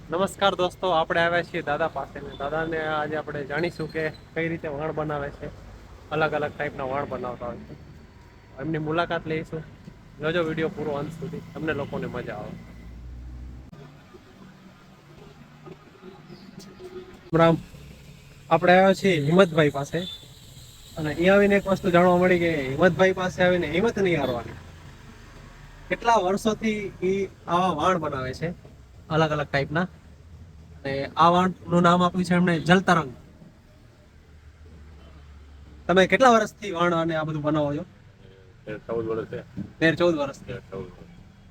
નમસ્કાર દોસ્તો, આપણે આવ્યા છીએ દાદા પાસે. દાદાને આજે આપણે જાણીશું કે કઈ રીતે વાણ બનાવે છે. અલગ અલગ ટાઈપના વાણ બનાવતા હોય છે. એમની મુલાકાત લઈશું. જોજો વિડીયો પૂરો અંત સુધી, તમને લોકોને મજા આવે. રામ, આપણે આવ્યા છીએ હિંમતભાઈ પાસે અને અહીંયા આવીને એક વસ્તુ જાણવા મળી કે હિંમતભાઈ પાસે આવીને હિંમત નહીં હારવાની. કેટલા વર્ષોથી એ આવા વાણ બનાવે છે અલગ અલગ ટાઈપના. અને આ વાણનું નામ આપ્યું છે એમણે જલતરંગ. તમે કેટલા વર્ષથી વાણ અને આ બધું બનાવો છો? 13-14 વર્ષથી.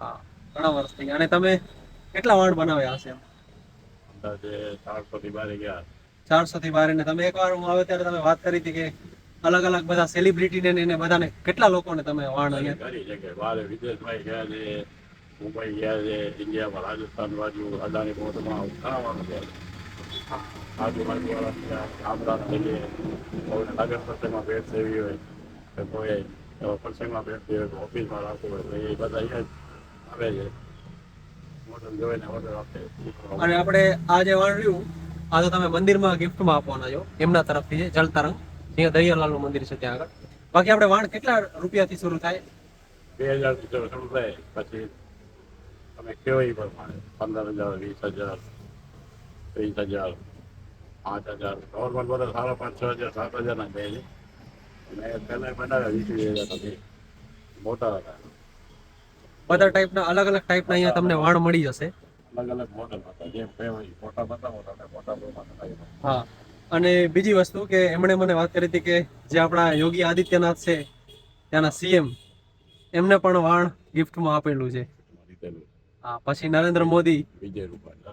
હા, ઘણા વર્ષથી. અને તમે કેટલા વાણ બનાવ્યા હશે? 400 થી બારે ગયા. 400 થી બારે. ને તમે એકવાર હું આવ્યો ત્યારે તમે વાત કરી હતી કે અલગ અલગ બધા સેલિબ્રિટીને ને બધાને કેટલા લોકોને તમે વાણ અહીંયા ઘણી જગ્યાએ બારે વિદેશમાં ગયા છે, મુંબઈ ગયા છે, ઇન્ડિયામાં રાજસ્થાન બાજુ અદાણી પોર્ટમાં ઘણા વાળો ગયા. આજુબાજુ વાળા ગામડાના જઈએ, કોઈને નગર પ્રસંગમાં ભેટ સેવી હોય કે કોઈ પ્રસંગમાં ભેટ દેવી હોય, ઓફિસમાં રાખવું હોય તો એ બધા અહીંયા જ આવે છે. મોડલ જોઈને ઓર્ડર આપે. અને આપણે આ જે વાણ રહ્યું આ તો તમે મંદિરમાં ગિફ્ટમાં આપવાના છો એમના તરફથી છે જલતરંગ, જ્યાં દરિયાલાલનું મંદિર છે ત્યાં આગળ. બાકી આપણે વાણ કેટલા રૂપિયાથી શરૂ થાય? 2000 થી શરૂ થાય, પછી તમે કેવો એ પ્રમાણે 15,000, 20,000, 30,000, 5,000. નોર્મલ બધા સારા 5,000, 6,000, 7,000 ના જાય છે. અને પહેલા બનાવ્યા 20,000 સુધી મોટા હતા. બધા ટાઈપના અલગ અલગ ટાઈપના અહીંયા તમને વાણ મળી જશે. અલગ અલગ મોડલ હતા, જેમ કહેવાય મોટા બતાવો તમે મોટા પ્રમાણે. હા, અને બીજી વસ્તુ કે એમણે મને વાત કરી હતી કે જે આપણા યોગી આદિત્યનાથ છે ત્યાંના સીએમ, એમને પણ વાણ ગિફ્ટમાં આપેલું છે. હા, પછી નરેન્દ્ર મોદી,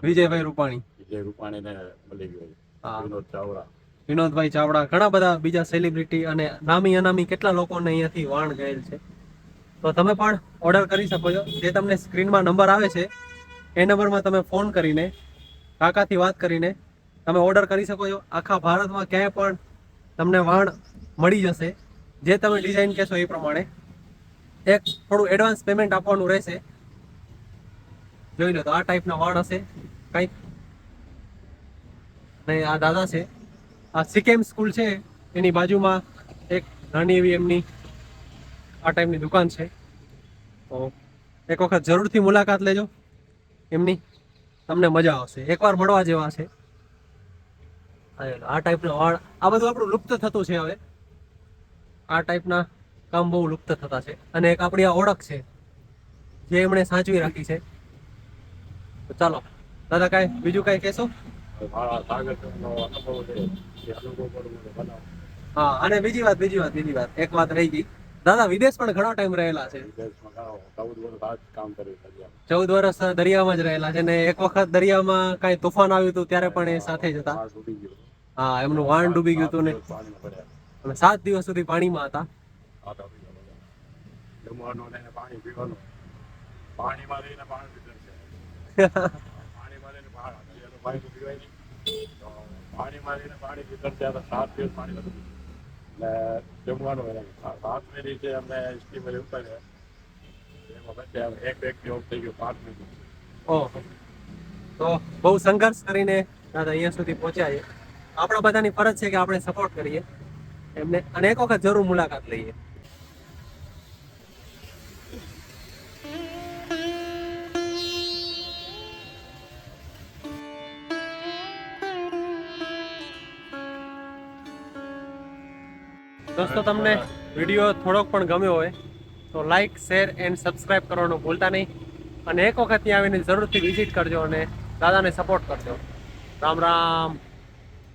વિજયભાઈ રૂપાણી ને મળી ગયું. હા, વિનોદ ચાવડા, વિનોદભાઈ ચાવડા, ઘણા બધા બીજા સેલિબ્રિટી અને નામી અનામી કેટલા લોકોને અહીંયાથી વાણ ગયેલ છે. તો તમે પણ ઓર્ડર કરી શકો છો. જે તમને સ્ક્રીનમાં નંબર આવે છે એ નંબરમાં તમે ફોન કરીને કાકાથી વાત કરીને તમે ઓર્ડર કરી શકો છો. આખા ભારતમાં ક્યાંય પણ તમને વાણ મળી જશે. જે તમે ડિઝાઇન કહેશો એ પ્રમાણે. એક થોડું એડવાન્સ પેમેન્ટ આપવાનું રહેશે. જોઈ લો તો આ ટાઈપના વાણ હશે કંઈક. અને આ દાદા છે, આ સિકેમ સ્કૂલ છે એની બાજુમાં એક નાની એવી એમની આ ટાઈપની દુકાન છે. તો એક વખત જરૂરથી મુલાકાત લેજો એમની, તમને મજા આવશે. એકવાર મળવા જેવા છે. આ ટાઈપના વાળ, આ બધું આપણું લુપ્ત થતું છે હવે. આ ટાઈપના કામ બહુ લુપ્ત થતા છે. અને એક આપણી આ ઓળખ છે જે એમણે સાચવી રાખી છે. તો ચાલો દાદા, કાંઈ બીજું કાંઈ કહેશો? મારા સાગરનો અનુભવ છે એ અનુભવ પર મને બનાવો. હા, અને બીજી વાત એક વાત રહી ગઈ. દાદા વિદેશ પણ ઘણો ટાઈમ રહેલા છે. વિદેશમાં 14 વર્ષ આ જ કામ કર્યું છે. 14 વર્ષ દરિયામાં જ રહેલા છે. ને એક વખત દરિયામાં કાંઈ તોફાન આવ્યું હતું ત્યારે પણ એ સાથે જ હતા. આ ડૂબી ગયું. હા, એમનું વાણ ડૂબી ગયું હતું ને પાણીમાં પડ્યા. અને 7 દિવસ સુધી પાણીમાં હતા. આ ડૂબી ગયા. જમવાનું ને પાણી પીવાનું. પાણીમાં રહીને પાણી પીધું છે. પાણીમાં રહીને પાણી તો પીવાય નહીં. તો પાણીમાં રહીને પાણી પીધું છે. 7 દિવસ પાણી હતું. એટલે જમવાનું હોય. 7મી રીતે અમને સ્ટીમર ઉતાર્યા. એમાં પછી એક વ્યક્તિ ઓફ થઈ ગયો 5 મિનિટ. ઓહો, તો બહુ સંઘર્ષ કરીને દાદા અહીંયા સુધી પહોંચ્યા છે. આપણા બધાની ફરજ છે કે આપણે સપોર્ટ કરીએ એમને અને એક વખત જરૂર મુલાકાત લઈએ. દોસ્તો, તમને વિડીયો થોડોક પણ ગમ્યો હોય તો લાઈક, શેર એન્ડ સબસ્ક્રાઇબ કરવાનું ભૂલતા નહીં. અને એક વખત ત્યાં આવીને જરૂરથી વિઝિટ કરજો અને દાદાને સપોર્ટ કરજો. રામ રામ.